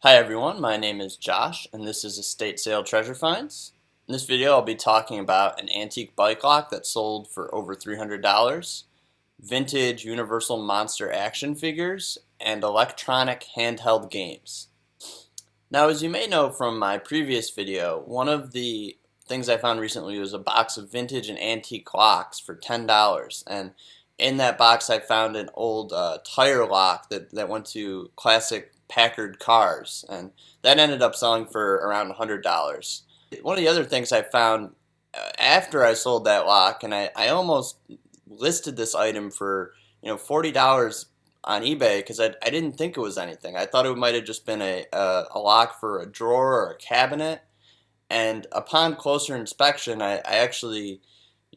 Hi everyone, my name is Josh and this is Estate Sale Treasure Finds. In this video I'll be talking about an antique bike lock that sold for over $300, vintage Universal Monster action figures, and electronic handheld games. Now, as you may know from my previous video, one of the things I found recently was a box of vintage and antique locks for $10, and in that box I found an old tire lock that went to classic Packard cars, and that ended up selling for around $100. One of the other things I found after I sold that lock, and I almost listed this item for $40 on eBay because I didn't think it was anything. I thought it might have just been a lock for a drawer or a cabinet. And upon closer inspection, I actually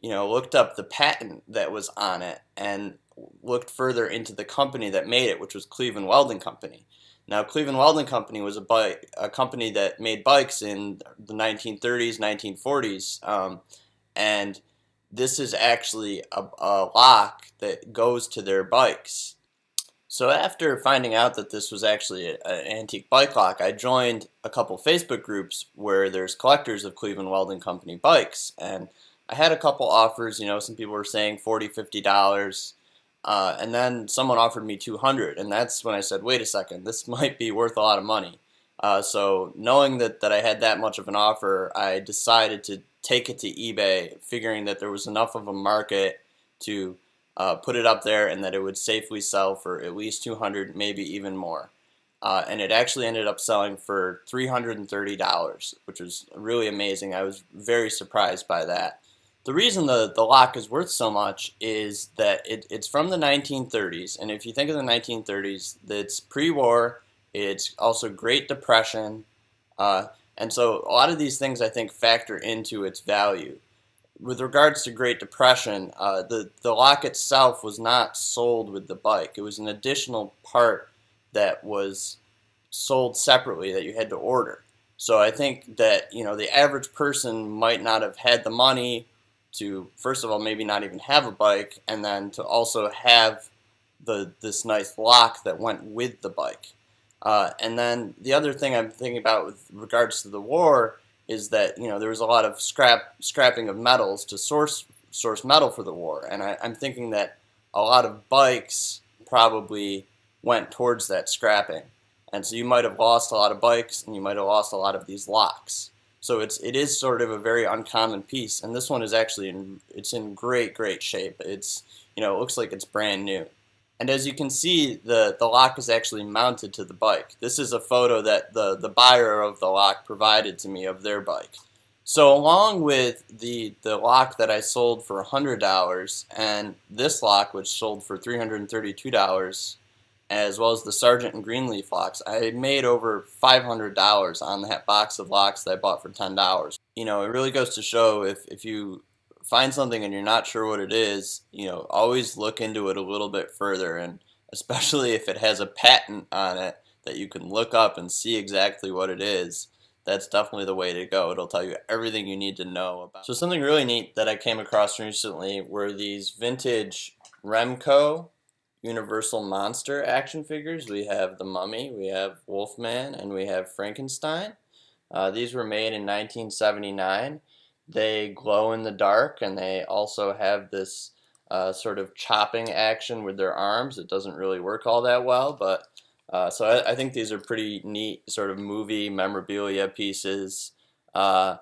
looked up the patent that was on it and looked further into the company that made it, which was Cleveland Welding Company. Now, Cleveland Welding Company was a company that made bikes in the 1930s, 1940s, and this is actually a lock that goes to their bikes. So after finding out that this was actually an antique bike lock, I joined a couple Facebook groups where there's collectors of Cleveland Welding Company bikes, and I had a couple offers. Some people were saying $40, $50, and then someone offered me $200, and that's when I said, wait a second, this might be worth a lot of money. So knowing that I had that much of an offer, I decided to take it to eBay, figuring that there was enough of a market to put it up there and that it would safely sell for at least $200, maybe even more. And it actually ended up selling for $330, which was really amazing. I was very surprised by that. The reason the lock is worth so much is that it's from the 1930s, and if you think of the 1930s, it's pre-war, it's also Great Depression, and so a lot of these things I think factor into its value. With regards to Great Depression, the lock itself was not sold with the bike. It was an additional part that was sold separately that you had to order. So I think that the average person might not have had the money to, first of all, maybe not even have a bike, and then to also have this nice lock that went with the bike. And then the other thing I'm thinking about with regards to the war is that there was a lot of scrapping of metals to source metal for the war, and I'm thinking that a lot of bikes probably went towards that scrapping, and so you might have lost a lot of bikes, and you might have lost a lot of these locks. So it is sort of a very uncommon piece, and this one is actually in great shape. It looks like it's brand new. And as you can see, the lock is actually mounted to the bike. This is a photo that the buyer of the lock provided to me of their bike. So along with the lock that I sold for $100 and this lock which sold for $332, as well as the Sargent and Greenleaf locks, I made over $500 on that box of locks that I bought for $10. It really goes to show if you find something and you're not sure what it is, always look into it a little bit further, and especially if it has a patent on it that you can look up and see exactly what it is, that's definitely the way to go. It'll tell you everything you need to know about. So something really neat that I came across recently were these vintage Remco Universal Monster action figures. We have the Mummy, we have Wolfman, and we have Frankenstein. These were made in 1979. They glow in the dark, and they also have this sort of chopping action with their arms. It doesn't really work all that well, but so I think these are pretty neat sort of movie memorabilia pieces, and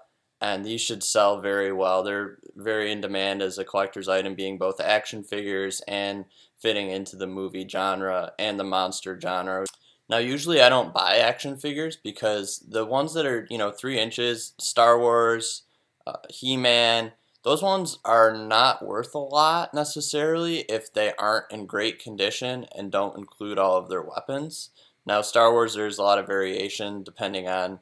these should sell very well. They're very in demand as a collector's item, being both action figures and fitting into the movie genre and the monster genre. Now, usually I don't buy action figures because the ones that are 3 inches, Star Wars, He-Man, those ones are not worth a lot necessarily if they aren't in great condition and don't include all of their weapons. Now, Star Wars, there's a lot of variation depending on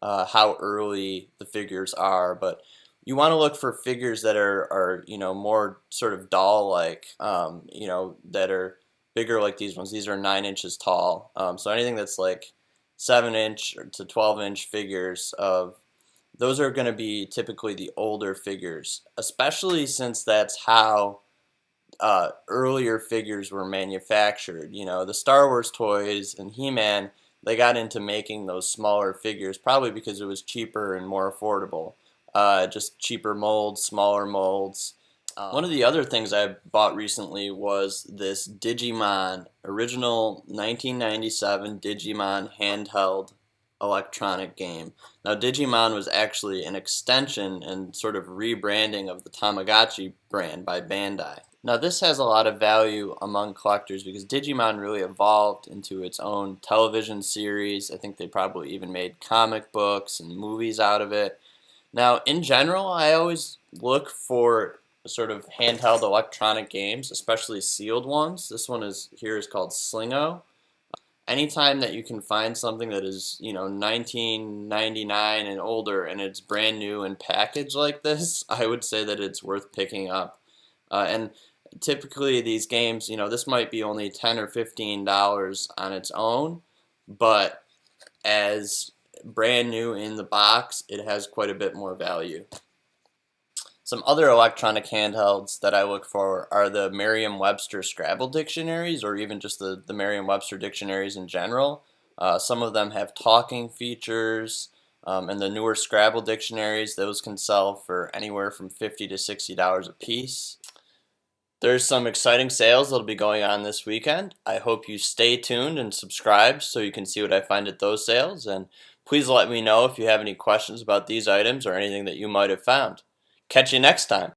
how early the figures are, but you want to look for figures that are more sort of doll-like, that are bigger like these ones. These are 9 inches tall, so anything that's like 7-inch to 12-inch figures those are going to be typically the older figures, especially since that's how earlier figures were manufactured. The Star Wars toys and He-Man, they got into making those smaller figures, probably because it was cheaper and more affordable. Just cheaper molds, smaller molds. One of the other things I bought recently was this Digimon, original 1997 Digimon handheld electronic game. Now, Digimon was actually an extension and sort of rebranding of the Tamagotchi brand by Bandai. Now, this has a lot of value among collectors because Digimon really evolved into its own television series. I think they probably even made comic books and movies out of it. Now, in general, I always look for sort of handheld electronic games, especially sealed ones. This one is called Slingo. Anytime that you can find something that is, 1999 and older and it's brand new and packaged like this, I would say that it's worth picking up. And typically these games, this might be only $10 or $15 on its own, but as brand new in the box, it has quite a bit more value. Some other electronic handhelds that I look for are the Merriam-Webster Scrabble dictionaries, or even just the Merriam-Webster dictionaries in general. Some of them have talking features, and the newer Scrabble dictionaries, those can sell for anywhere from $50 to $60 a piece. There's some exciting sales that'll be going on this weekend. I hope you stay tuned and subscribe so you can see what I find at those sales, and please let me know if you have any questions about these items or anything that you might have found. Catch you next time.